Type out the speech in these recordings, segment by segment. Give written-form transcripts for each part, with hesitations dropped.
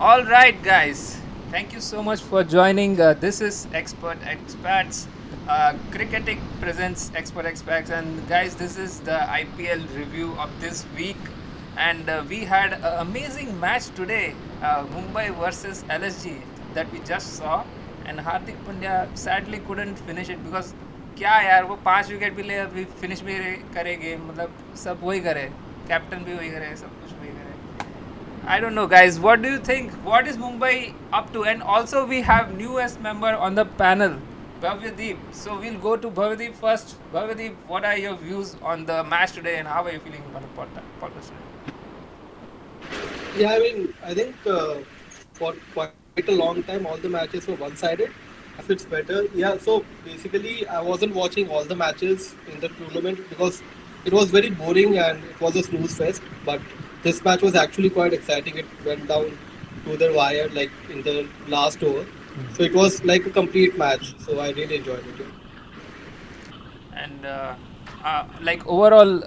All right, guys. Thank you so much for joining. This is Expert Expats. Cricketic presents Expert Expats, and guys, this is the IPL review of this week. And we had an amazing match today, Mumbai versus LSG, that we just saw. And Hardik Pandya sadly couldn't finish it because क्या यार वो 5 wicket भी ले अभी finish भी करे game मतलब सब वही करे कैप्टन भी वही करे सब कुछ वही करे. I don't know, guys. What do you think? What is Mumbai up to? And also, we have newest member on the panel, Bhavyadeep. So we'll go to Bhavyadeep first. Bhavyadeep, what are your views on the match today, and how are you feeling about the podcast today? Yeah, I mean, I think for quite a long time, all the matches were one-sided. If it's better, yeah. So basically, I wasn't watching all the matches in the tournament because it was very boring and it was a snooze fest. But this match was actually quite exciting. It went down to the wire, like in the last over. So it was like a complete match. So I really enjoyed it. And like overall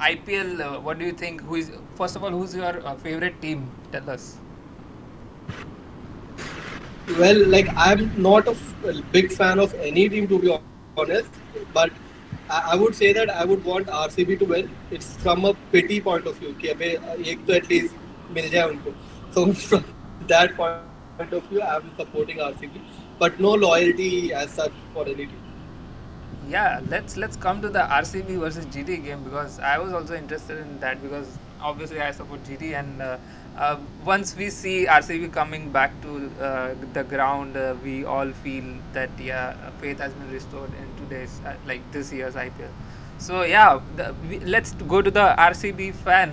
IPL, what do you think? Who is first of all? Who's your favorite team? Tell us. Well, like I'm not a big fan of any team to be honest, but I would say that I would want RCB to win. It's from a pity point of view कि अबे एक तो at least मिल जाए उनको. So from that point of view, I'm supporting RCB, but no loyalty as such for any team. Yeah, let's come to the RCB versus GT game because I was also interested in that because obviously I support GT and once we see RCB coming back to the ground, we all feel that faith has been restored in today's like this year's IPL. So yeah, let's go to the RCB fan.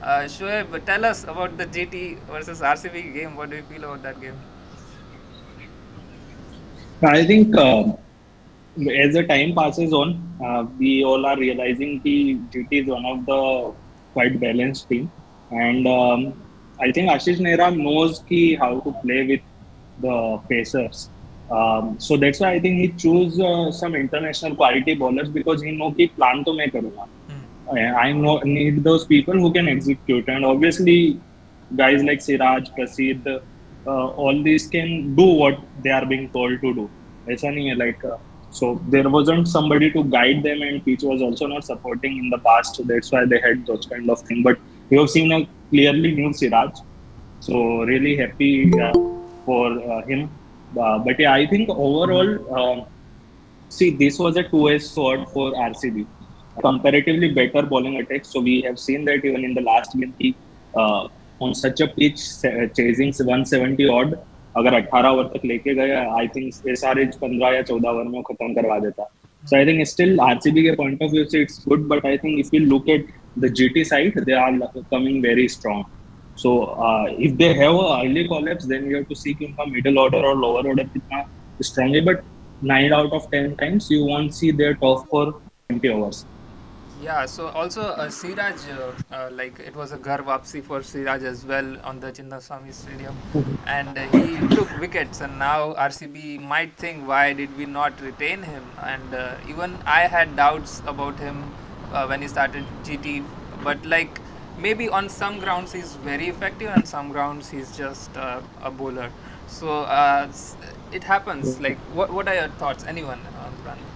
Shoaib, tell us about the GT versus RCB game. What do you feel about that game? I think as the time passes on, we all are realizing the GT is one of the quite balanced team, and I think Ashish Nehra knows how to play with the pacers. So that's why I think he choose some international quality bowlers because he know कि plan तो मैं करूँगा. I know need those people who can execute, and obviously guys like Siraj, Prasid, all these can do what they are being told to do. ऐसा नहीं है like so there wasn't somebody to guide them, and pitch was also not supporting in the past. So that's why they had those kind of thing. But we have seen a clearly new Siraj, so really happy for him. But yeah, I think overall, see, this was a two-edged sword for RCB. Comparatively better bowling attack. So we have seen that even in the last game, on such a pitch, chasing 170 odd, अगर 18 over तक लेके गए I think SRH 15 या 14 over में खत्म करवा देता. So I think still RCB के पॉइंट ऑफ व्यू से it's good, but I think if you look at the GT side they are coming very strong. So if they have a early collapse then you have to see कि उनका middle order और lower order कितना strong है, but 9 out of 10 times you won't see their top 4 20 overs. Yeah, so also Siraj, like it was a Ghar Vapsi for Siraj as well on the Chinnaswamy Stadium, and he took wickets. And now RCB might think, why did we not retain him? And even I had doubts about him when he started GT, but like maybe on some grounds he's very effective, and some grounds he's just a bowler. So it happens. Like, what are your thoughts? Anyone on the panel?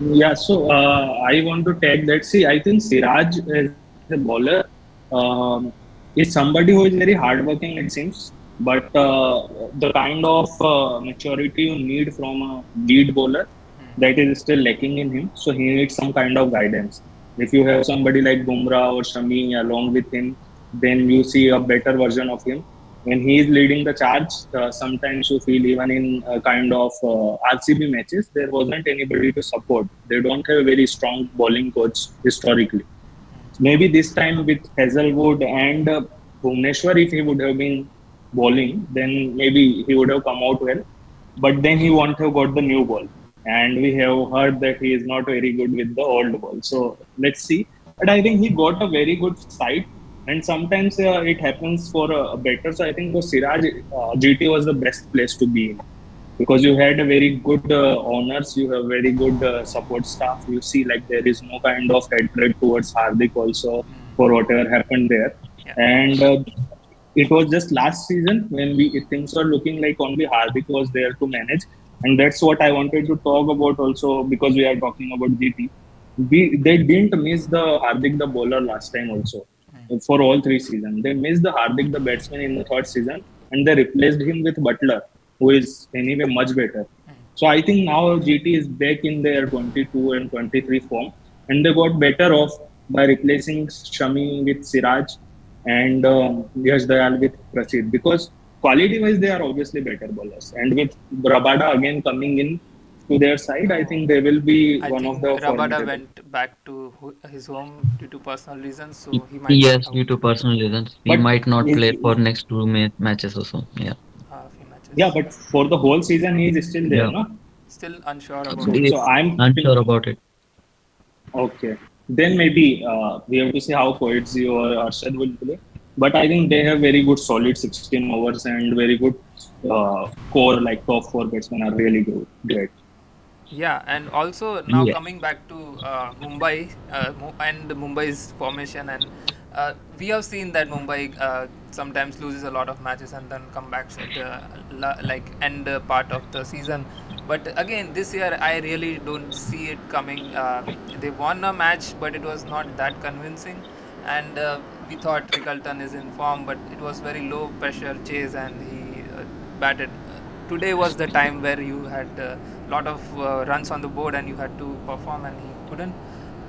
Yeah, so I want to tag that. See, I think Siraj as a bowler is somebody who is very hardworking, it seems. But the kind of maturity you need from a lead bowler, that is still lacking in him. So he needs some kind of guidance. If you have somebody like Bumrah or Shami along with him, then you see a better version of him. When he is leading the charge, sometimes you feel even in kind of RCB matches, there wasn't anybody to support. They don't have a very strong bowling coach historically. Maybe this time with Hazelwood and Bhuvneshwar, if he would have been bowling, then maybe he would have come out well. But then he won't have got the new ball. And we have heard that he is not very good with the old ball. So let's see. But I think he got a very good sight, and sometimes it happens for a better. So I think for Siraj, GT was the best place to be in because you had a very good owners, you have very good support staff. You see, like there is no kind of hatred towards Hardik also for whatever happened there, Yeah. and it was just last season when we things were looking like only Hardik was there to manage, and that's what I wanted to talk about also because we are talking about GT. They didn't miss the Hardik the bowler last time also for all three seasons. They missed the Hardik the batsman in the third season, and they replaced him with Butler, who is anyway much better. So I think now GT is back in their 22 and 23 form, and they got better off by replacing Shami with Siraj and Yash Dayal with Prasid because quality-wise they are obviously better bowlers. And with Rabada again coming in to their side, I No, think they will be I one of think the Rabada formidable. went back to his home due to personal reasons, so he might be Yes, due out to personal reasons, he But might not play for in, next two matches or so. Yeah, a few yeah, matches. but for the whole season he is still there, yeah. no? Still unsure about So They so his. I'm unsure think about it. okay. Then maybe we have to see how Poetzy or Arshad will play. But I think they have very good solid 16 overs and very good core like top four batsmen are really good. Great. Yeah, and also now Yeah, coming back to Mumbai and Mumbai's formation, and we have seen that Mumbai sometimes loses a lot of matches and then comebacks at the like end part of the season. But again, this year I really don't see it coming. They won a match, but it was not that convincing. And we thought Rickelton is in form, but it was very low pressure chase, and he batted. Today was the time where you had a lot of runs on the board and you had to perform, and he couldn't.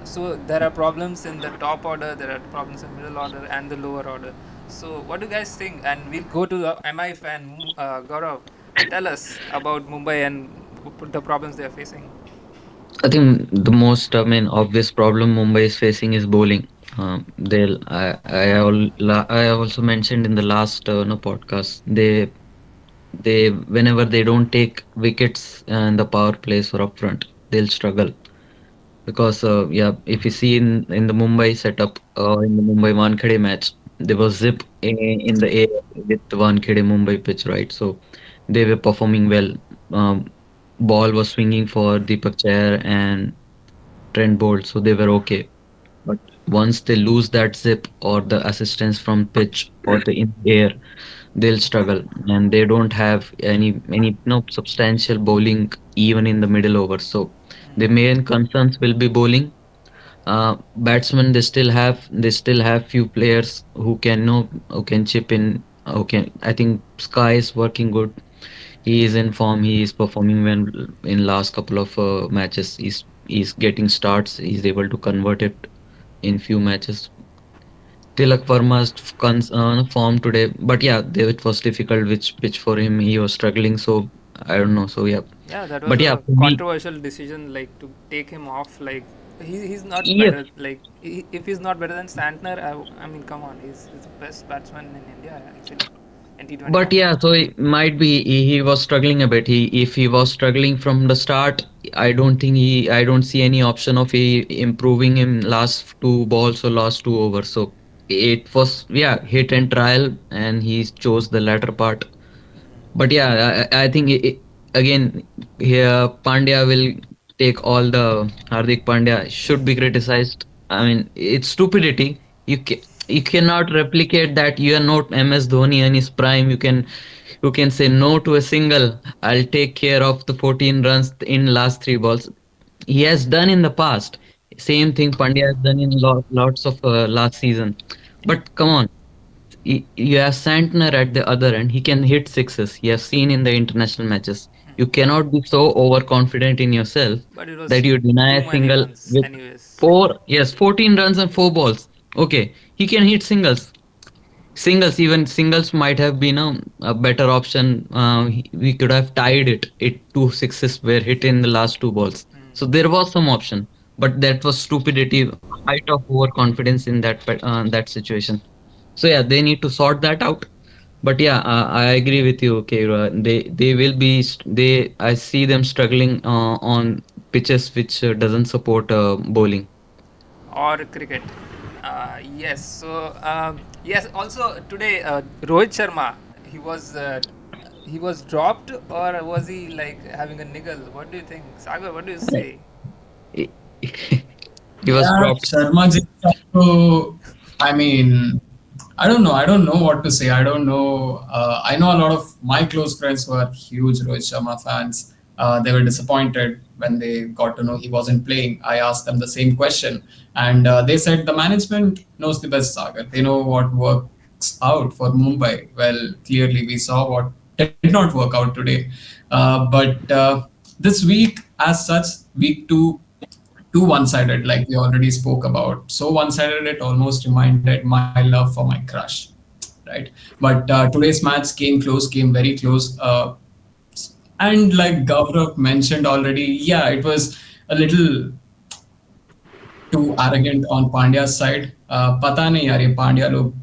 So there are problems in the top order, there are problems in middle order and the lower order. So what do you guys think? And we'll go to the MI fan, Gaurav. Tell us about Mumbai and the problems they are facing. I think the most, I mean, obvious problem Mumbai is facing is bowling. They'll, I also mentioned in the last no podcast. They whenever they don't take wickets in the power plays or up front, they'll struggle. Because yeah, if you see in the Mumbai setup, in the Mumbai Wankhede match, there was zip in the air with the Wankhede Mumbai pitch, right? So they were performing well. Um, Ball was swinging for Deepak Chair and Trent Bolt, so they were okay. But once they lose that zip or the assistance from pitch or the in air, they'll struggle, and they don't have any no substantial bowling even in the middle over. So the main concerns will be bowling. Batsmen, they still have few players who can know who can chip in. Who can, I think Sky is working good. He is in form. He is performing well in last couple of matches. He's getting starts. He's able to convert it in few matches. Tilak Verma's form today, but yeah, it was difficult which pitch for him. He was struggling, so I don't know. So yeah, Yeah, that was but yeah, a for me, controversial decision, like to take him off. Like he's not yes. better. Like if he's not better than Santner, I mean, come on, he's the best batsman in India actually in T20 But format. yeah, so it might be he was struggling a bit. If he was struggling from the start, I don't see any option of he improving in last two balls or last two overs. So it was, yeah, hit and trial, and he chose the latter part. But yeah, I think again here Pandya will take all the Hardik Pandya should be criticized. I mean, it's stupidity. You cannot replicate that. You are not MS Dhoni in his prime. You can say no to a single. I'll take care of the 14 runs in last three balls. He has done in the past. Same thing Pandya has done in lots of last season. But come on, you have Santner at the other end. He can hit sixes. You have seen in the international matches. You cannot be so overconfident in yourself But it that was you deny too a many single runs, with anyways. four, yes, 14 runs and four balls. Okay, he can hit singles. Even singles might have been a better option. We could have tied it. Two sixes were hit in the last two balls. So there was some option, but that was stupidity, height of overconfidence in that situation. So yeah, they need to sort that out. But yeah, I agree with you, Keyur. They will be they I see them struggling on pitches which doesn't support bowling. Or cricket. Yes. So yes. Also today, Rohit Sharma, he was dropped, or was he like having a niggle? What do you think, Sagar? What do you say? He he was Yeah, dropped. Sharma just have to, I mean, I don't know. I don't know what to say. I don't know. I know a lot of my close friends who are huge Rohit Sharma fans. They were disappointed when they got to know he wasn't playing. I asked them the same question, and they said the management knows the best, Sagar. They know what works out for Mumbai. Well, clearly we saw what did not work out today. But this week, as such, week two too one-sided, like we already spoke about. So one-sided, it almost reminded my love for my crush, right? But today's match came close, came very close. And like Gaurav mentioned already, yeah, it was a little too arrogant on Pandya's side. पता नहीं यार ये पांड्या लोग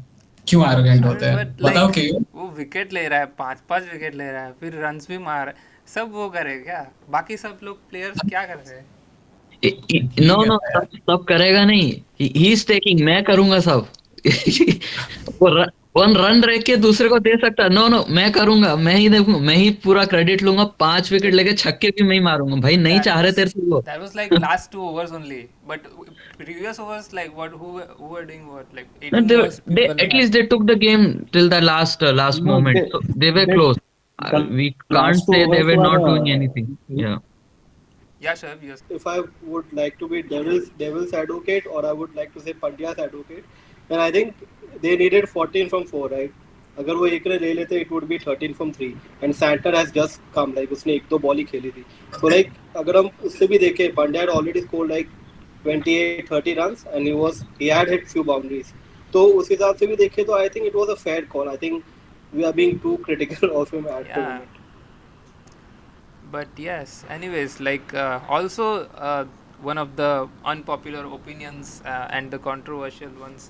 क्यों arrogant I होते mean, हैं, but बताओ like क्यों? वो विकेट ले रहा है, पांच पांच विकेट ले रहा है, फिर रन्स भी मार रहा है, सब वो करे क्या? बाकी सब लोग प्लेयर्स क्या कर रहे हैं? ठीक नो है नो, यार. सब करेगा नहीं. ही इज टेकिंग, मैं करूंगा सब. वो वन रन रह के दूसरे को दे सकता है. नो नो, मैं करूंगा, मैं ही देखूंगा, मैं ही पूरा क्रेडिट लूंगा. 5 विकेट लेके छक्के भी मैं ही मारूंगा. भाई नहीं That चाह रहे was तेरे से वो. that was like last 2 overs only. But previous overs, like what who were doing what? Like And 18 overs they people at had. least they took the game till the last No, moment. So they were they close. the We can't last two say they overs were were not doing anything. Yeah. Yeah, sure. Yes. If I would like to be devil's advocate, or I would like to say Pandya's advocate, then I think they needed 14 from 4, right? अगर वो एक run ले लेते it would be 13 from 3 and Santer has just come, like उसने एक दो ball ही खेली थी. So like अगर हम उससे भी देखें, Pandya had already scored like 28-30 runs and he had hit few boundaries. तो उस हिसाब से भी देखें तो I think it was a fair call. I think we are being too critical of him at the Yeah. moment. But yes, anyways, like also one of the unpopular opinions and the controversial ones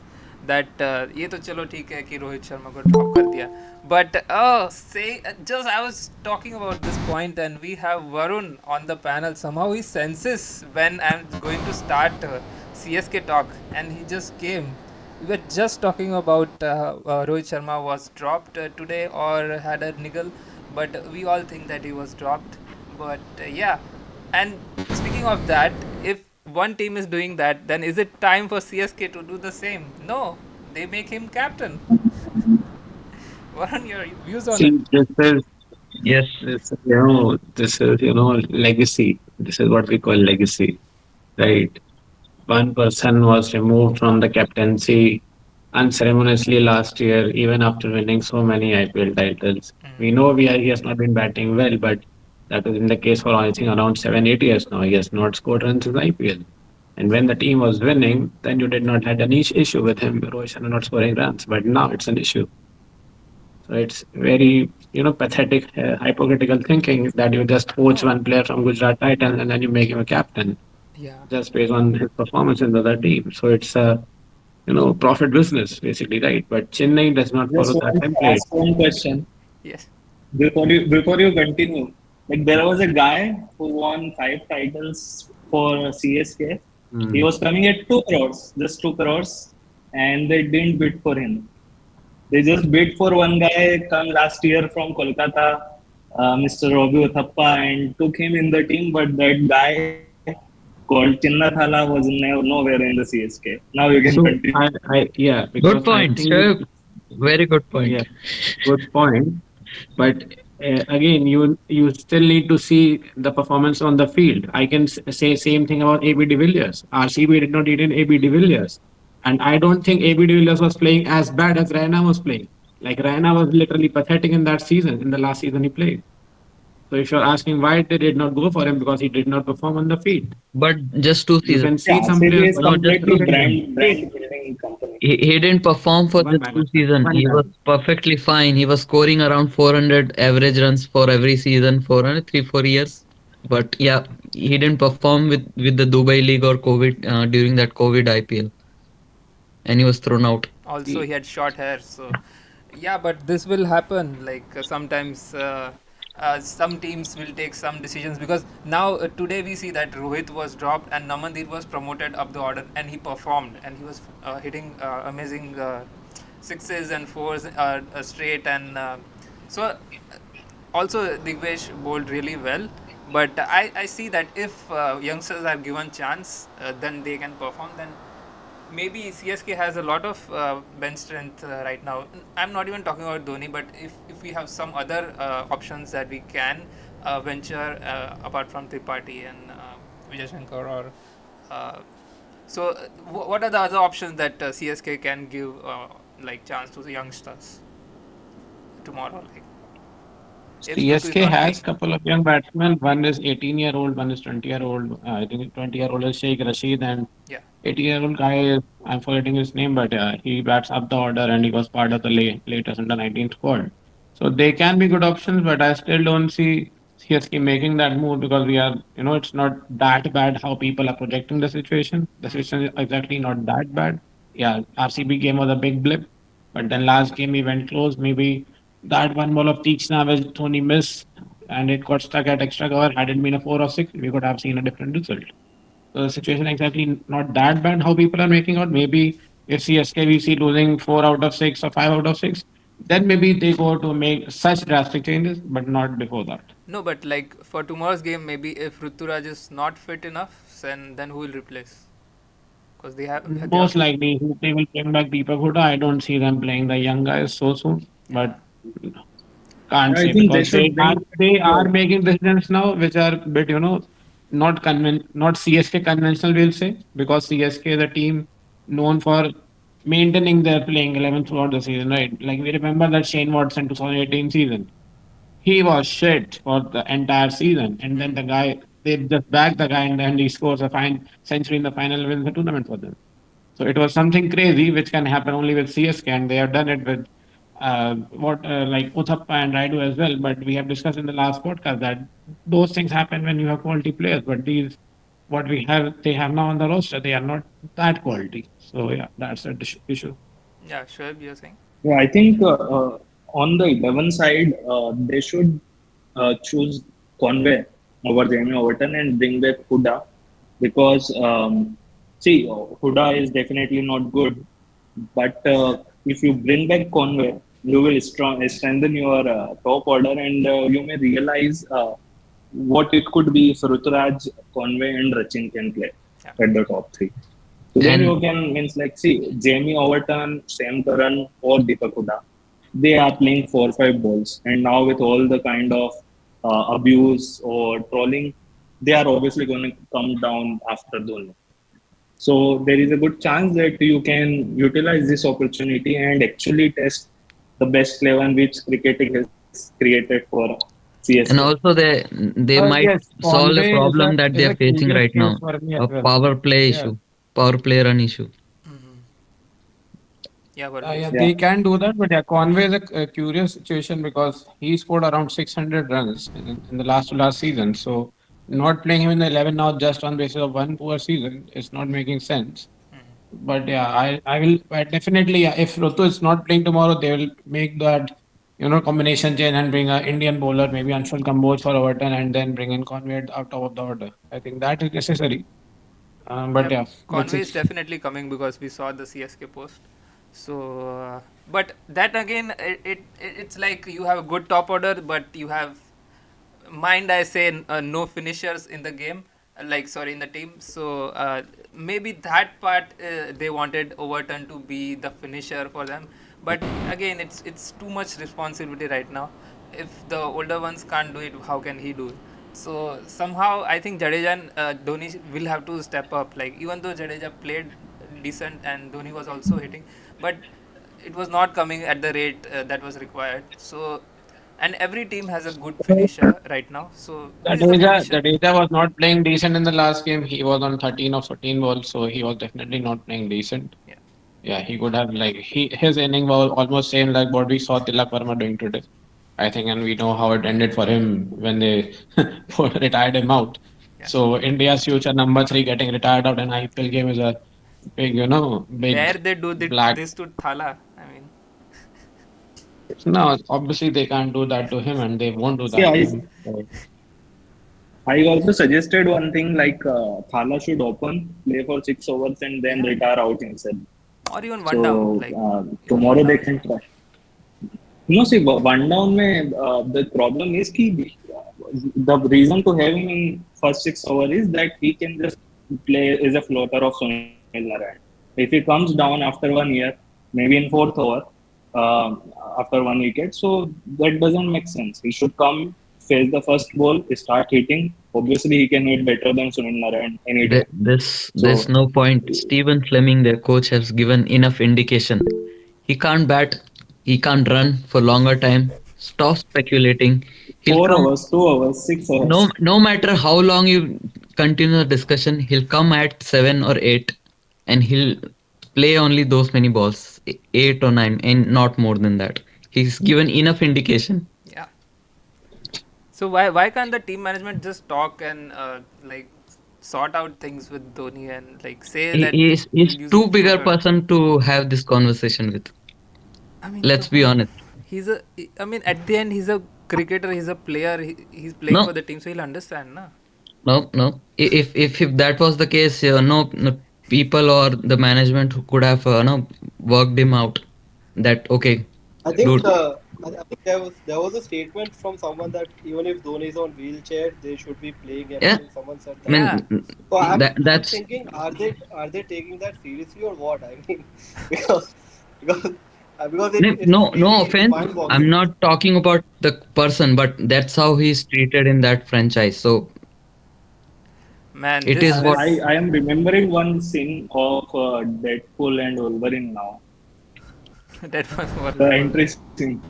that ये तो चलो ठीक है कि रोहित शर्मा को drop कर दिया, but say just I was talking about this point and we have Varun on the panel. Somehow he senses when I'm going to start CSK talk and he just came. We were just talking about Rohit Sharma was dropped today or had a niggle, but we all think that he was dropped. But yeah, and speaking of that, if one team is doing that, then is it time for CSK to do the same? No, they make him captain. What are your views on it? See, Yes. this is, legacy. This is what we call legacy, right? One person was removed from the captaincy unceremoniously last year, even after winning so many IPL titles. We know he has not been batting well, but that has been the case for I think around 7, 8 years now. He has not scored runs in the IPL. And when the team was winning, then you did not had any issue with him, Rohit Sharma not scoring runs. But now it's an issue. So it's very, pathetic, hypocritical thinking that you just poach No, one player from Gujarat Titans and then you make him a captain yeah, just based on his performance in the other team. So it's a, profit business basically, right? But Chennai does not just follow that want to template. ask one question yes, before you continue. Like there was a guy who won 5 titles for CSK. He Hmm. was coming at 2 crores, just 2 crores, and they didn't bid for him. They just bid for one guy come last year from Kolkata, Mr. Robbie Uthappa, and took him in the team. But that guy called Chinna Thala was nowhere in the CSK. Now you can So continue. yeah, Good because I point, think, Shoaib. Very good yeah, point. good point. But again, you still need to see the performance on the field. I can say same thing about AB de Villiers. RCB did not need an AB de Villiers, and I don't think AB de Villiers was playing as bad as Raina was playing. Like Raina was literally pathetic in that season, in the last season he played. So if you're asking why they did not go for him, because he did not perform on the field. But just two You seasons. can Yeah, see some RCB players is who are No, just completely two very seasons. brand building company. He didn't perform for one just by two one, seasons. one He guy. was perfectly fine. He was scoring around 400 average runs for every season for 3 4 years. But yeah, he didn't perform with the Dubai League or COVID during that COVID IPL, and he was thrown out. also he See, had short hair, so yeah, but this will happen like sometimes some teams will take some decisions because now today we see that Rohit was dropped and Namandir was promoted up the order and he performed and he was hitting amazing sixes and fours straight and so also Digvesh bowled really well, but I see that if youngsters are given chance then they can perform, then maybe CSK has a lot of bench strength right now. I'm not even talking about Dhoni, but if we have some other options that we can venture apart from Tripathi and Vijay Shankar or uh, so what are the other options that CSK can give like chance to the youngsters tomorrow? Like if Rutu is CSK not has playing. couple of young batsmen. One is 18-year-old, one is 20-year-old. I think 20-year-old is Sheikh Rashid, and Yeah. 18-year-old guy is, I'm forgetting his name, but he bats up the order and he was part of the latest under 19 squad. So they can be good options, but I still don't see CSK making that move because we are, it's not that bad how people are projecting the situation. The Mm. situation is exactly not that bad. Yeah, RCB game was a big blip, but then last game we went close. Maybe that one ball of Teaksna which Dhoni missed and it got stuck at extra cover. Had it been a 4 or 6, we could have seen a different result. So the situation exactly not that bad how people are making out. Maybe if CSK we see losing 4 out of 6 or 5 out of 6, then maybe they go to make such drastic changes, but not before that. No, but like for tomorrow's game, maybe if Ruturaj is not fit enough, then who will replace? Because they Most also. likely they will bring back Deepak Huda. I don't see them playing the young guys so soon, Yeah. but can't I say think they because should bring they uh, are making decisions now which are bit not CSK conventional, we'll say, because CSK is a team known for maintaining their playing 11 throughout the season, right? Like we remember that Shane Watson 2018 season, he was shit for the entire season, and then Hmm. the guy they just back the guy and then he scores a fine century in the final, wins the tournament for them. So it was something crazy which can happen only with CSK, and they have done it with what like Uthappa and Raidu as well. But we have discussed in the last podcast that those things happen when you have quality players. But these what we have they have now on the roster, they are not that quality. So yeah, that's the issue. Yeah, Shoaib, you're saying? Yeah, I think on the 11 side, they should choose Conway over Jamie Overton and bring back Huda because, see, Huda is definitely not good. But if you bring back Conway, you will strengthen your top order and you may realize what it could be if Ruturaj, Conway, and Rachin can play Yeah. at the top three. So then And you can means like see Jamie Overton, Sam Curran, or Deepak Huda. They are playing 4 or 5 balls, and now with all the kind of abuse or trolling, they are obviously going to come down after Dhoni. So there is a good chance that you can utilize this opportunity and actually test the best 11 which Cricketic has created for CSK. and also they might Yes, solve a Conway problem that is they a are facing curious right case now, for me as a well. power play Yeah. issue, power play run issue. Hmm. Yeah, Varun, you're Yeah, saying? Yeah. they can do that, but yeah, Conway is a curious situation because he scored around 600 runs in the last season. So not playing him in the 11 now just on basis of one poor season is not making sense. Hmm. But yeah, I will definitely, yeah, if Roto is not playing tomorrow, they will make that combination change and bring a Indian bowler, maybe Anshul Kamboj for Overton, and then bring in Conway out top of the order. I think that is necessary. Yeah, But yeah, let's Conway see. is definitely coming because we saw the CSK post. So, but that again, it's like you have a good top order, but you have mind I say no finishers in the game, like sorry in the team. So maybe that part they wanted Overton to be the finisher for them, but again it's too much responsibility right now. If the older ones can't do it, how can he do it? So somehow I think Jadeja and Dhoni will have to step up. Like even though Jadeja played decent and Dhoni was also hitting, but it was not coming at the rate that was required. So and every team has a good finisher right now. So who is the finisher? Jadeja was not playing decent in the last game. He was on 13 or 14 balls, so he was definitely not playing decent. Yeah, Yeah, he could have like his inning was almost same like what we saw Tilak Verma doing today. I think, and we know how it ended for him when they retired him out. yeah. So India's future number three getting retired out in IPL game is a big, big Dare they do black. this to Thala? I mean, No, obviously they can't do that to him, and they won't do See, that to him. So, I also suggested one thing like Thala should open, play for 6 overs, and then yeah, retire out himself. or even one down. So Like even one tomorrow they down is can fine. try. No, see, one down mein, the problem is कि the reason to have him in first 6 overs is that he can just play as a floater of Sunil Narine. If he comes down after 1 year, maybe in fourth over, uh, after 1 wicket, so that doesn't make sense. He should come, face the first ball, start hitting. Obviously, he can hit better than Sunil Narayan any day. So There's no point. Stephen Fleming, their coach, has given enough indication. He can't bat. He can't run for longer time. Stop speculating. He'll come. 4 hours, 2 hours, 6 hours. No matter how long you continue the discussion, he'll come at 7 or 8, and he'll play only those many balls, 8 or 9, and not more than that. He's given enough indication. Yeah. So why can't the team management just talk and like sort out things with Dhoni and like say that He's we'll use too him bigger shorter? person to have this conversation with. I mean, Let's be honest. he's a. I mean, at the end, he's a cricketer. He's a player. He's playing for No, the team, so he'll understand, na? no. If that was the case, no people or the management who could have no worked him out. That okay, I think dude. I think there was a statement from someone that even if Dhoni is on wheelchair, they should be playing him. I Yeah, think someone said I that. Yeah. mean So I'm that's thinking, are they taking that seriously or what? I mean, because because because it's no really offense. I'm mind-boggling. not talking about the person, but that's how he's treated in that franchise. So Man, it this is what. this I am remembering one scene of Deadpool and Wolverine now. that was The Varun. entry scene.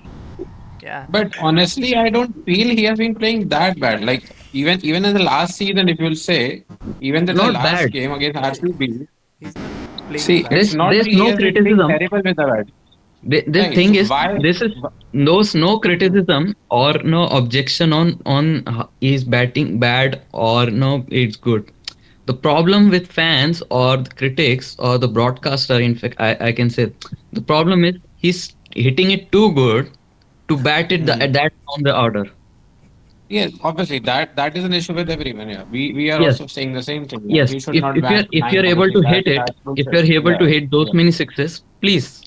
Yeah. But honestly, I don't feel he has been playing that bad. Like even in the last season, if you'll say, even in the Not last bad. game against Yeah. RCB, He's not playing see, bad. it's not that There's he no has been playing criticism. terrible with the bat. The Right. So thing is, why? this is those no criticism or no objection on is batting bad or no it's good. The problem with fans or the critics or the broadcaster, in fact, I can say the problem is he's hitting it too good to bat it Hmm. at that on the order. Yes, obviously that is an issue with everyone. Yeah, we are Yes, also saying the same thing. That yes. he should If not if you're bat if nine you're for the able to team. hit it, That's if bullshit. you're able to Yeah, hit those yeah. many sixes, please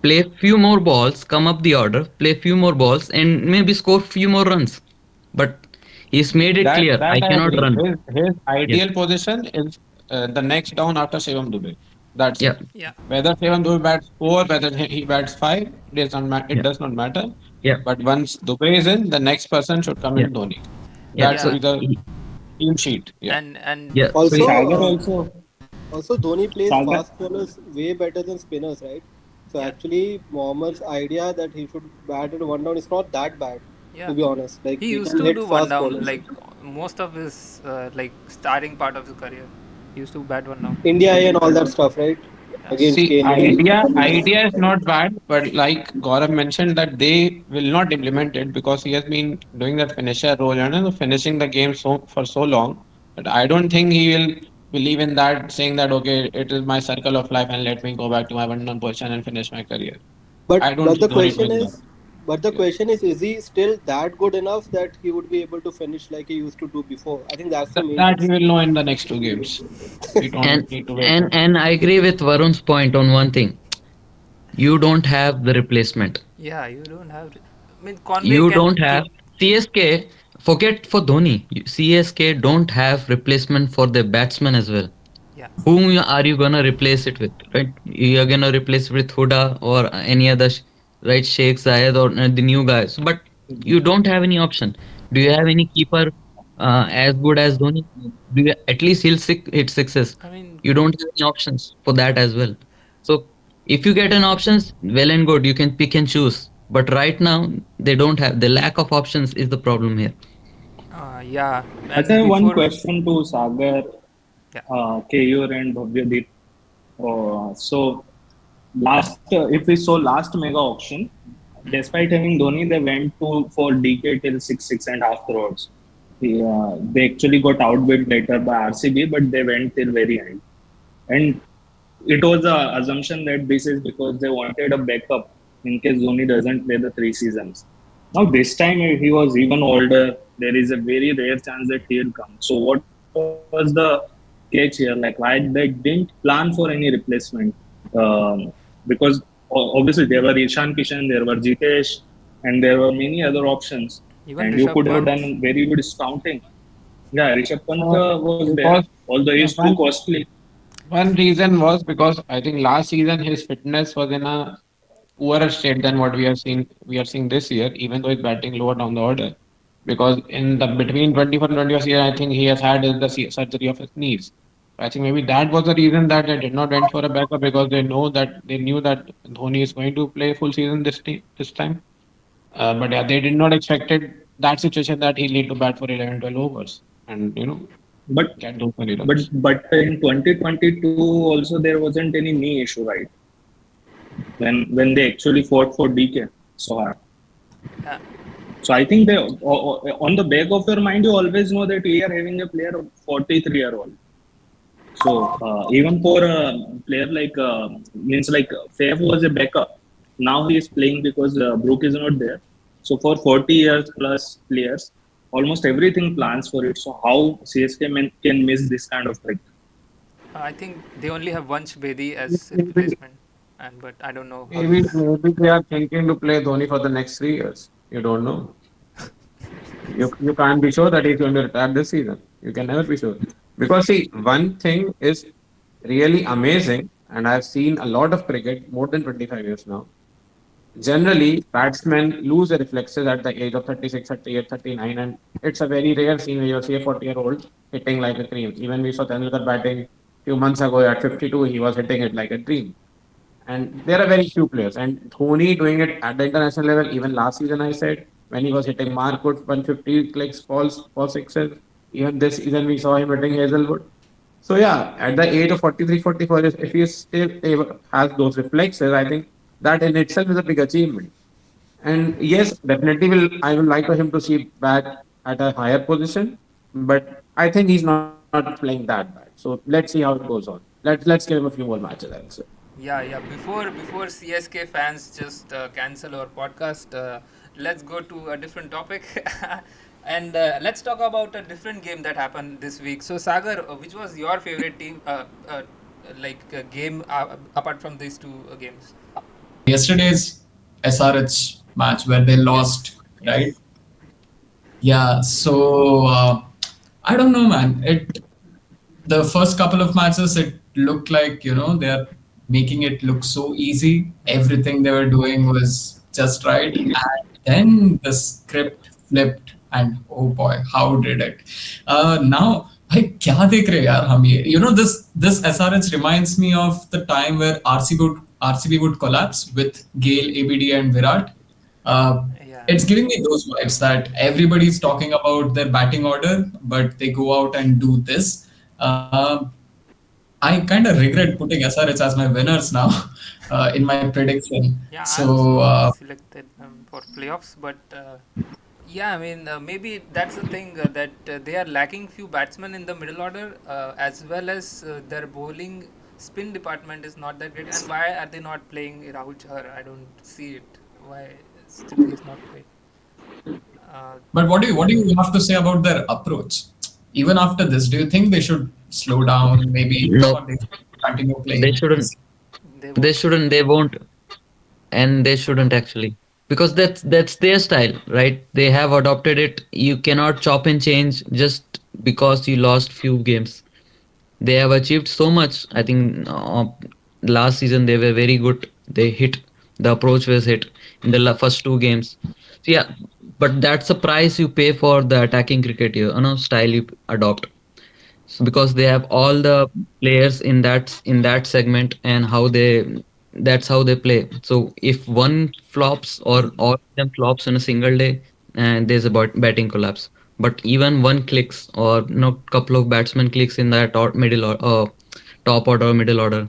play few more balls, come up the order, play few more balls, and maybe score few more runs. But he's made it That clear that I I cannot agree. run. His Yes, ideal position is the next down after Shivam Dubey. That's yeah, it. Yeah. Whether Shivam Dubey bats four, whether he bats five, it yeah, does not matter. yeah, But once Dubey is in, the next person should come yeah, in Dhoni. yeah. That should So Yeah. be the team sheet. Yeah. And yeah, so Also, Sagar also. also Dhoni plays Sagar. fast bowlers way better than spinners, right? So yeah. actually, Mohammad's idea that he should bat at one down is not that bad, to Yeah. be honest. Like He he used can to hit do one fast down bowlers. like most of his like starting part of his career. He used to bat one down. India and all that stuff, right? Yeah. Against See, Kenya. idea is not bad, but like Gaurav mentioned that they will not implement it because he has been doing that finisher role and finishing the game for so long that I don't think he will believe in that, saying that okay, it is my circle of life and let me go back to my one-down position and finish my career. But I don't but see the Dhoni question doing that. is, but the Yeah. question is he still that good enough that he would be able to finish like he used to do before? I think that's the main That we question. will know in the next two games. We don't and need to wait for. and I agree with Varun's point on one thing. You don't have the replacement. Yeah. You don't have. I mean, Conway You can don't have keep. CSK. Forget for Dhoni. CSK don't have replacement for their batsmen as well. Yeah. Whom are you gonna replace it with, right? You're gonna replace it with Huda or any other, right? Sheikh Zayed or the new guys, but you don't have any option. Do you have any keeper as good as Dhoni? Do you, at least hit sixes? I mean, You don't have any options for that as well. So if you get an options, well and good, you can pick and choose. But right now they don't have. The lack of options is the problem here. yeah. I And have one before. question to Sagar, Yeah. Keyur, and Bhavyadeep. So if we saw last mega auction, despite having Dhoni, they went to for DK till 6.5 crores. They actually got outbid later by RCB, but they went till very end. And it was a assumption that this is because they wanted a backup in case Dhoni doesn't play the 3 seasons. Now this time he was even older. There is a very rare chance that he'll come. So what was the catch here? Like why they didn't plan for any replacement? Because obviously there were Ishan Kishan, there were Jitesh, and there were many other options, Even and you Rishabh could have Pant. done very good scouting. Yeah, Rishabh Pant was there, Because although he's too once costly. One reason was because I think last season his fitness was in a poorer state than what we are seeing this year, even though he's batting lower down the order. Because in the between 24 and 21st year, I think he has had surgery of his knees. I think maybe that was the reason that they did not went for a backup because they knew that Dhoni is going to play full season this time. But yeah, they did not expected that situation that he need to bat for 11, 12 overs and But get those many but runs. but in 2022 also there wasn't any knee issue, right? When they actually fought for DK so hard. Yeah, So I think on the back of your mind, you always know that we are having a player of 43-year-old. So even for a player like means like Faf was a backup. Now he is playing because Brook is not there. So for 40 years plus players, almost everything plans for it. So how CSK can miss this kind of trick? I think they only have Vansh Bedi as replacement, and but I don't know how. Maybe they are thinking to play Dhoni for the next 3 years. You don't know. You can't be sure that he's going to retire this season. You can never be sure. Because see, one thing is really amazing, and I've seen a lot of cricket, more than 25 years now. Generally, batsmen lose their reflexes at the age of 36, 38, 39, and it's a very rare scene where you see a 40-year-old hitting like a cream. Even we saw Tendulkar batting few months ago at 52, he was hitting it like a dream. And there are very few players. And Dhoni doing it at the international level, even last season, I said, when he was hitting Markwood 150 clicks, false sixes. Even this season, we saw him hitting Hazelwood. So, yeah, at the age of 43, 44, if he still has those reflexes, I think that in itself is a big achievement. And yes, definitely I will like for him to see back at a higher position, but I think he's not playing that bad. So let's see how it goes on. Let's give him a few more matches, I would say. Yeah, yeah. Before CSK fans just cancel our podcast, let's go to a different topic, and let's talk about a different game that happened this week. So Sagar, which was your favorite team? Game apart from these two games. Yesterday's SRH match where they lost, right? Yes. Yeah, so I don't know, man. The first couple of matches, it looked like they're making it look so easy. Everything they were doing was just right, and then the script flipped, and oh boy, how did it? Now, भाई क्या देख रहे हैं यार हम ये? This SRH reminds me of the time where RCB would collapse with Gale, ABD, and Virat. Uh, Yeah. it's giving me those vibes that everybody's talking about their batting order, but they go out and do this. I kind of regret putting SRH as my winners now in my prediction. Yeah, I So also selected them for playoffs, but yeah, I mean, maybe that's the thing that they are lacking few batsmen in the middle order, as well as their bowling spin department is not that great. And why are they not playing Rahul Chahar? I don't see it. Why still he is not playing? Uh, but what do you have to say about their approach? Even after this, do you think they should slow down, maybe, No, or they continue they playing shouldn't. this? they They won't. shouldn't. They won't, and they shouldn't actually, because that's their style, right? They have adopted it. You cannot chop and change just because you lost few games. They have achieved so much. I think last season they were very good. They hit, the approach was hit in the first two games. So yeah, but that's the price you pay for the attacking cricket style you adopt. So because they have all the players in that segment, and how they that's how they play. So if one flops or all of them flops in a single day, and there's a batting collapse. But even one clicks, or couple of batsmen clicks in that middle or top order or middle order,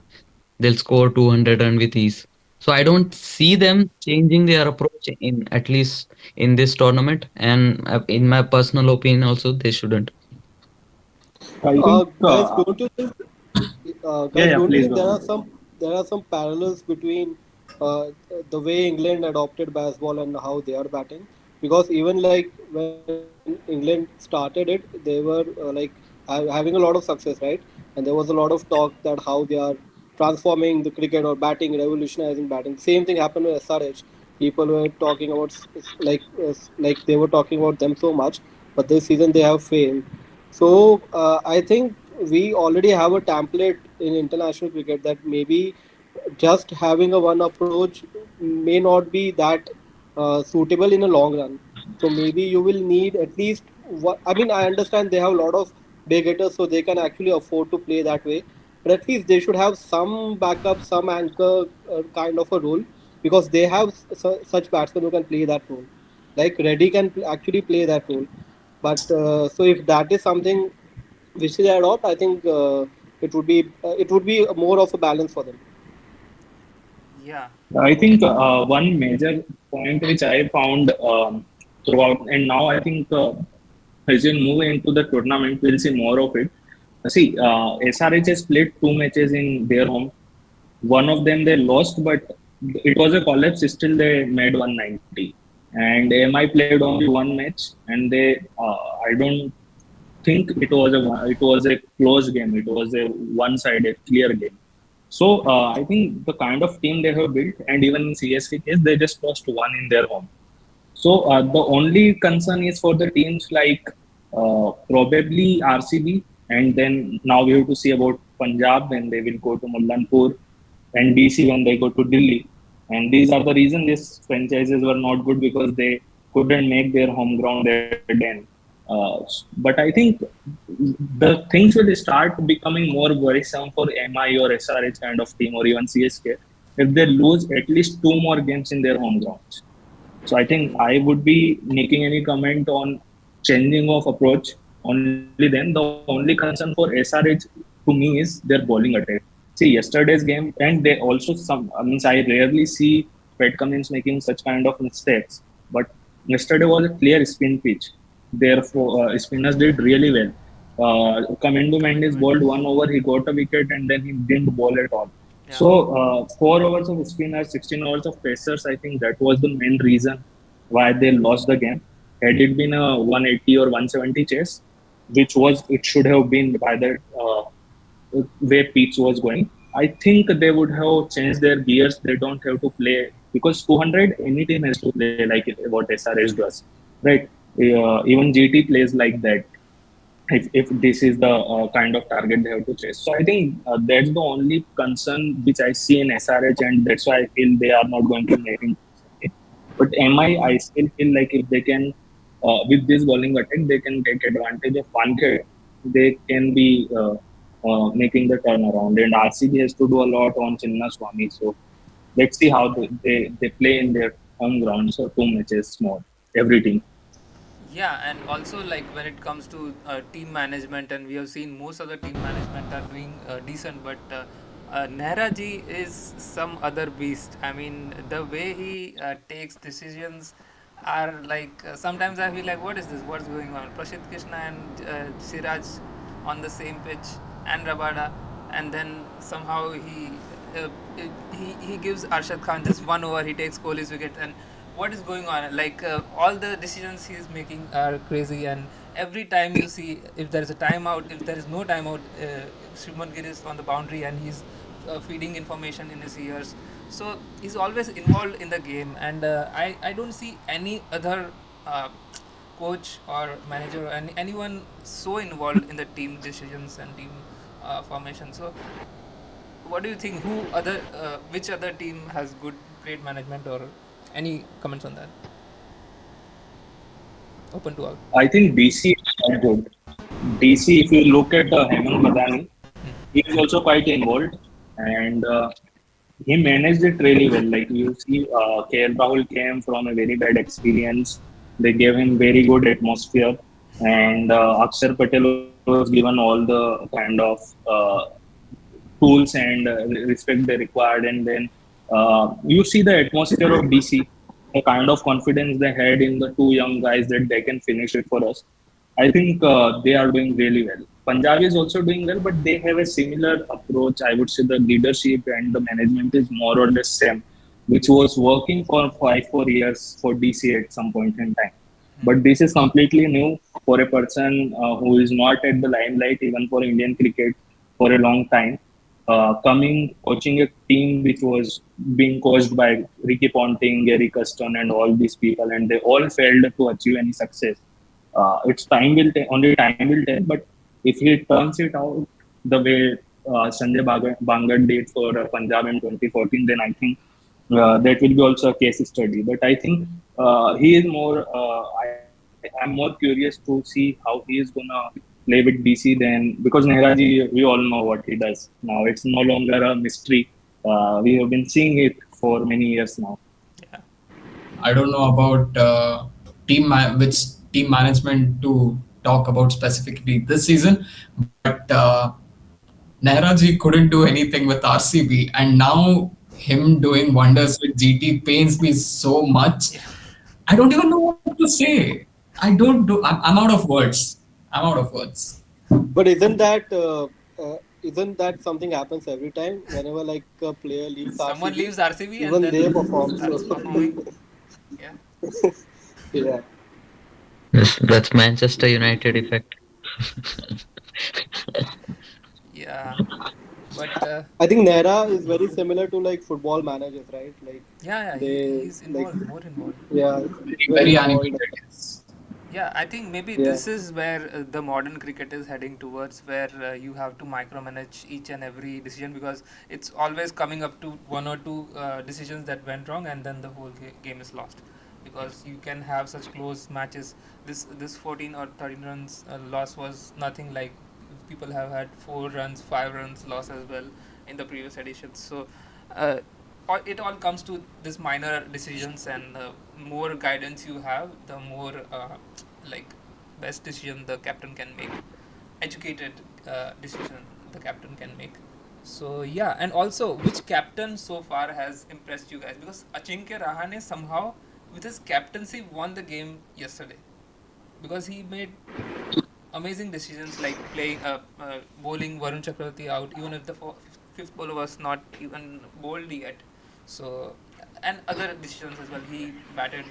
they'll score 200 run with ease. So I don't see them changing their approach in, at least in this tournament, and in my personal opinion also they shouldn't. I think, Guys, don't you think? yeah, Guys, yeah, don't you please think go on. there are some parallels between the way England adopted baseball and how they are batting? Because even like when England started it, they were having a lot of success, right? And there was a lot of talk that how they are transforming the cricket or batting, revolutionizing batting. Same thing happened with SRH. People were talking about like they were talking about them so much, but this season they have failed. So I think we already have a template in international cricket that maybe just having a one approach may not be that suitable in a long run. So maybe you will need at least one, I mean, I understand they have a lot of big hitters, so they can actually afford to play that way. But at least they should have some backup, some anchor kind of a role, because they have such batsmen who can play that role. Like Reddy can actually play that role. But so if that is something which they adopt, I think it would be more of a balance for them. Yeah. I think one major point which I found throughout, and now I think as we move into the tournament, we'll see more of it. See, SRH has played two matches in their home. One of them they lost, but it was a collapse. Still, they made 190. And MI played only one match, and I don't think it was a close game. It was a one-sided, clear game. So I think the kind of team they have built, and even in CSK case, they just lost one in their home. So the only concern is for the teams like probably RCB, and then now we have to see about Punjab when they will go to Mullanpur, and DC when they go to Delhi. And these are the reason these franchises were not good because they couldn't make their home ground their den. But I think the things will start becoming more worrisome for MI or SRH kind of team or even CSK if they lose at least two more games in their home grounds. So I think I would be making any comment on changing of approach only then. The only concern for SRH to me is their bowling attack. See yesterday's game, and they also some means I rarely see Pat Cummins making such kind of mistakes. But yesterday was a clear spin pitch. Therefore, spinners did really well. Commando Mendes bowled one over, he got a wicket, and then he didn't bowl at all. Yeah. So, 4 overs of spinners, 16 overs of pacers, I think that was the main reason why they lost the game. Had it been a 180 or 170 chase, which was it should have been by the way pitch was going, I think they would have changed their gears. They don't have to play because 200 any team has to play like what SRH does, right? Even GT plays like that if this is the kind of target they have to chase. So I think that's the only concern which I see in SRH, and that's why I feel they are not going to make it. But I still feel like if they can, with this bowling attack, they can take advantage of Wankhede. They can be making the turnaround. And RCB has to do a lot on Chinna Swami. So let's see how they play in their home ground. So two matches more, every team. Yeah, and also like when it comes to team management, and we have seen most of the team management are doing decent, but Nehra ji is some other beast. I mean, the way he takes decisions are like sometimes I feel like, what is this? What's going on? Prashid Krishna and Siraj on the same pitch, and Rabada, and then somehow uh, he gives Arshad Khan just one over. He takes Kohli's wicket, and what is going on? Like all the decisions he's making are crazy, and every time you see if there is a timeout, if there is no timeout, Shubman Gill is on the boundary and he's feeding information in his ears. So he's always involved in the game, and I don't see any other uh, coach or manager or anyone so involved in the team decisions and team formation. So what do you think? Which other team has good, great management, or any comments on that? Open to all. I think DC is quite good. DC, if you look at Hemant Madani, he is also quite involved, and he managed it really well. Like you see, KL Rahul came from a very bad experience. They gave him very good atmosphere, and Akshar Patel was given all the kind of tools and respect they required. And then you see the atmosphere of DC, the kind of confidence they had in the two young guys that they can finish it for us. I think they are doing really well. Punjab is also doing well, but they have a similar approach. I would say the leadership and the management is more or less same, which was working for 5 4 years for DC at some point in time. But this is completely new for a person who is not at the limelight, even for Indian cricket, for a long time. Coming, coaching a team which was being coached by Ricky Ponting, Gary Custon, and all these people, and they all failed to achieve any success. It's time will only time will tell. But if he turns it out the way Sanjay Bangar did for Punjab in 2014, then I think that will be also a case study. But I think he is more. I'm more curious to see how he is gonna play with BC then, because Nehraji, we all know what he does now. It's no longer a mystery. We have been seeing it for many years now. Yeah. I don't know about which team management to talk about specifically this season, but Nehraji couldn't do anything with RCB, and now him doing wonders with GT pains me so much. Yeah. I don't even know what to say. I don't do. I'm out of words. I'm out of words. But isn't that something happens every time whenever like a player leaves Someone RCB, leaves RCB and even they then perform. So starts performing. Yeah. yeah, That's Manchester United effect. Yeah. But I think Nehra is very similar to like football managers, right? Like yeah, yeah, they he's like involved, more involved. yeah, Very, very very involved. animated. Yes. Yeah, I think maybe Yeah, this is where the modern cricket is heading towards, where you have to micromanage each and every decision, because it's always coming up to one or two decisions that went wrong, and then the whole game is lost. Because you can have such close matches. This 14 or 13 runs loss was nothing like. People have had 4 runs, 5 runs loss as well in the previous editions. So uh, it all comes to this minor decisions, and more guidance you have, the more like best decision the captain can make, educated decision the captain can make. So yeah, and also, which captain so far has impressed you guys? Because Ajinkya Rahane somehow with his captaincy won the game yesterday, because he made amazing decisions like playing bowling Varun Chakravarti out, even if the fifth bowler was not even bowled yet. So, and other decisions as well. He batted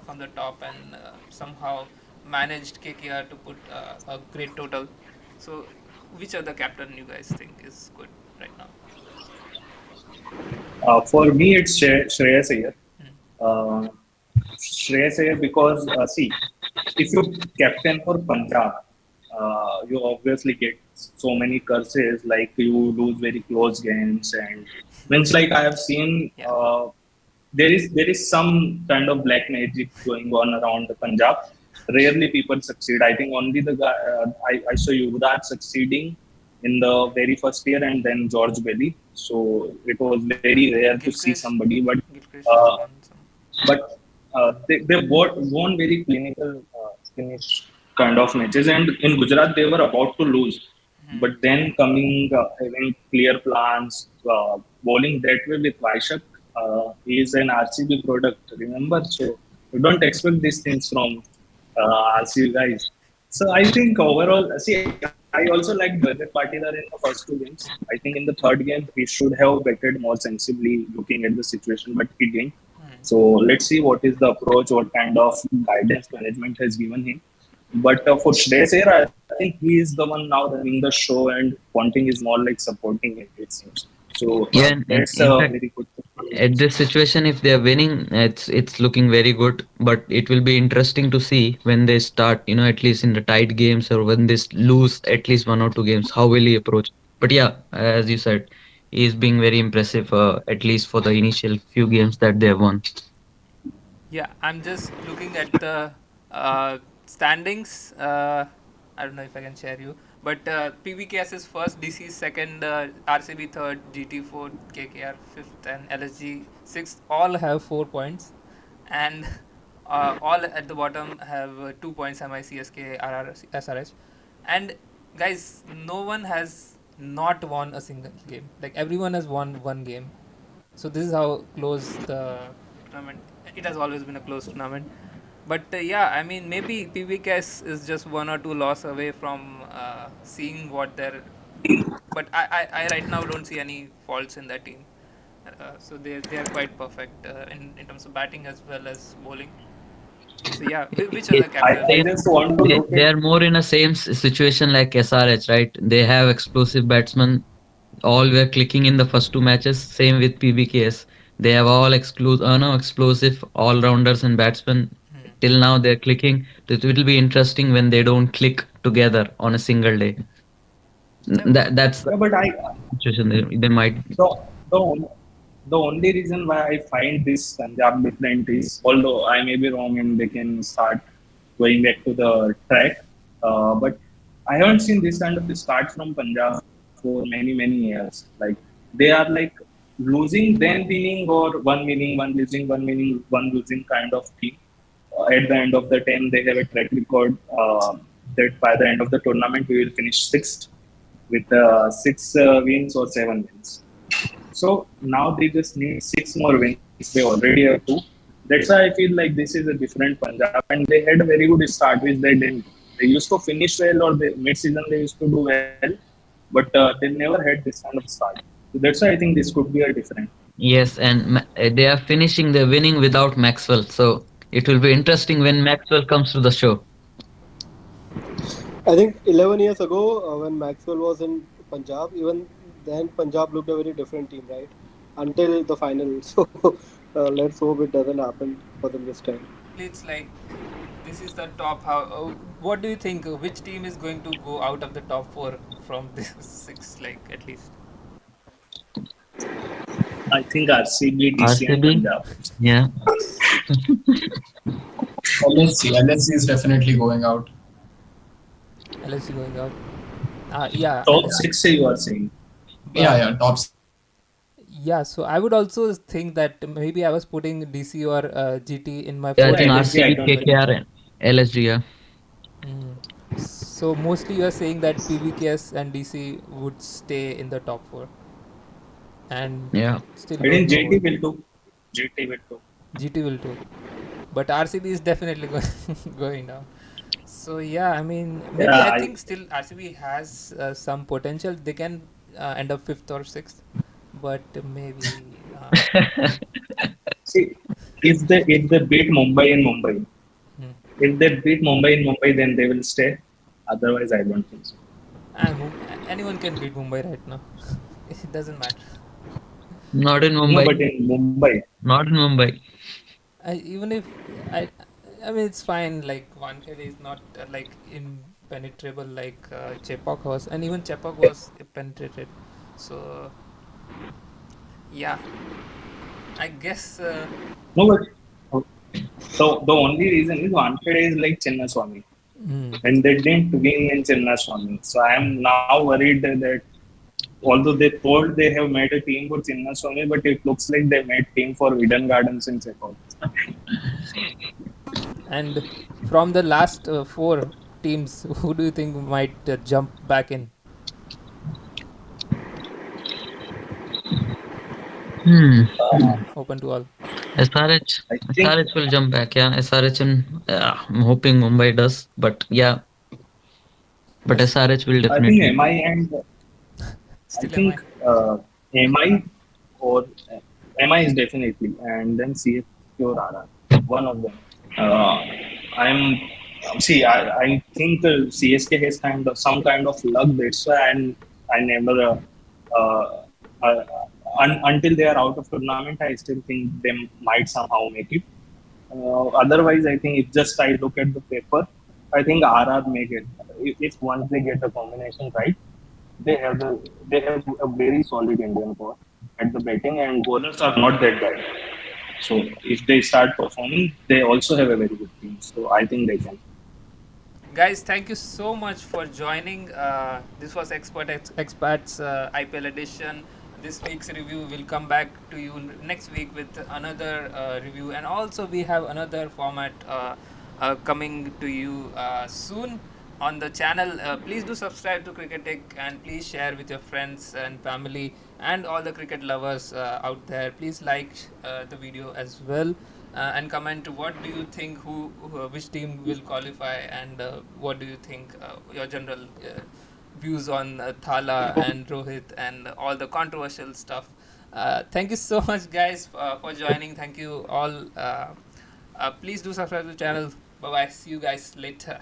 from the top and somehow managed KKR to put a great total. So, which other captain you guys think is good right now? For me, it's Shreyas Iyer. Hmm. Uh, Shreyas Iyer because see, if you captain for Punjab, you obviously get so many curses, like you lose very close games, and means like I have seen Yeah. there is some kind of black magic going on around the Punjab. Rarely people succeed. I think only the guy I saw Yuvraj succeeding in the very first year, and then George Belly. So it was very rare to see Gilchrist, somebody, but Gilchrist has uh, won some. they won very clinical finish kind of matches. And in Gujarat, they were about to lose. Hmm. But then coming, having clear plans, bowling that way with Vaishak, he is an RCB product, remember? So you don't expect these things from RCB guys. So I think overall, see, I also like Bhavyadeep Patidar in the first 2 games. I think in the third game, he should have batted more sensibly looking at the situation, but he didn't. Hmm. So let's see what is the approach, what kind of guidance management has given him. But for Shreyas Iyer, I think he is the one now running the show, and Ponting is more like supporting him, it seems. So Yeah, and that's in a fact, very good thing for him. at this situation, if they are winning, it's looking very good. But it will be interesting to see when they start, at least in the tight games, or when they lose at least 1 or 2 games, how will he approach? But yeah, as you said, he is being very impressive, at least for the initial few games that they have won. Yeah, I'm just looking at the standings. I don't know if I can share you, but PVKS is first, DC is second, RCB third, GT fourth, KKR fifth, and LSG sixth. All have 4 points, and all at the bottom have 2 points. MI, CSK, RR, SRH, and guys, no one has not won a single game. Like everyone has won one game. So this is how close the tournament. It has always been a close tournament. But yeah, I mean, maybe PVKS is just one or two loss away from seeing what they're. But I right now don't see any faults in that team. So they are quite perfect in terms of batting as well as bowling. So yeah, which It, other I captain? same, just want to look they at are more in a same situation like SRH, right? They have explosive batsmen. All were clicking in the first 2 matches. Same with PBKS. They have all no, explosive all rounders and batsmen. Hmm. Till now, they're clicking. It will be interesting when they don't click together on a single day. That's the Yeah, but situation. They might. the the on- the only reason why I find this Punjab different is, although I may be wrong and they can start going back to the track, but I haven't seen this kind of start from Punjab for many years. Like they are like losing then winning, or one winning, one winning, one losing kind of team. At the end of the 10, they have a track record that by the end of the tournament we will finish sixth with six wins or seven wins. So now they just need six more wins. They already have two. That's why I feel like this is a different Punjab, and they had a very good start, which they didn't. They used to finish well, or mid-season they used to do well, but they never had this kind of start. So that's why I think this could be a different. Yes, and they are finishing the winning without Maxwell. So it will be interesting when Maxwell comes to the show. I think 11 years ago, when Maxwell was in Punjab, even then Punjab looked a very different team, right? Until the final. So let's hope it doesn't happen for them this time. It's like this is the top. How? What do you think? Which team is going to go out of the top four from this six? Like at least. I think RCB, DC, and RCB, Punjab. yeah. LSC is definitely going out. LSC going out. Yeah, Top LSC. six, you are saying. Yeah, But yeah, top six. yeah, so I would also think that maybe I was putting DC or GT in my Yeah, I No, fourth think LSG, I position. RCB, don't But think KKR, so. and LSG. Yeah, mm, so mostly you are saying that PVKS and DC would stay in the top four and yeah. still I don't think know JT what will do. JT will do. GT will do. But RCB is definitely going down. So yeah, I mean, maybe Yeah, I think still RCB has some potential. They can end up fifth or sixth, but maybe. see, if they beat Mumbai in Mumbai, Hmm. if they beat Mumbai in Mumbai, then they will stay. Otherwise, I don't think so. And anyone can beat Mumbai right now. It doesn't matter. Not in No, Mumbai. but in Mumbai, Not in Mumbai. Even if I, I mean it's fine. Like Wankhede is not like impenetrable like Chepauk was, and even Chepauk was penetrated. So yeah, I guess. no, but the only reason is Wankhede is like Chinnaswamy, Mm, and they didn't win in Chinnaswamy. So I am now worried that although they told they have made a team for Chinnaswamy, but it looks like they made team for Eden Gardens in Chepauk. and from the last four teams, who do you think might jump back in? Hmm. Open to all. SRH. I think SRH will jump back. Yeah, SRH, and I'm hoping Mumbai does. But yeah, but SRH will I think definitely. MI and I Still am I? think MI or MI is definitely, and then CSK or RR, one of them. Uh, I'm see. I think CSK has kind of some kind of luck. That's why I never uh, until they are out of tournament. I still think they might somehow make it. Otherwise, I think if just I look at the paper, I think RR may get. If once they get the combination right, they have a very solid Indian core at the batting, and bowlers are not that bad. So if they start performing, they also have a very good team. So I think they can. Guys, thank you so much for joining. This was Expats IPL edition. This week's review will come back to you next week with another review, and also we have another format coming to you soon on the channel. Please do subscribe to Cricketic and please share with your friends and family and all the cricket lovers out there. Please like the video as well and comment what do you think which team will qualify and what do you think your general views on Thala and Rohit and all the controversial stuff. Thank you so much guys for joining. Thank you all. Please do subscribe to the channel. Bye bye. See you guys later.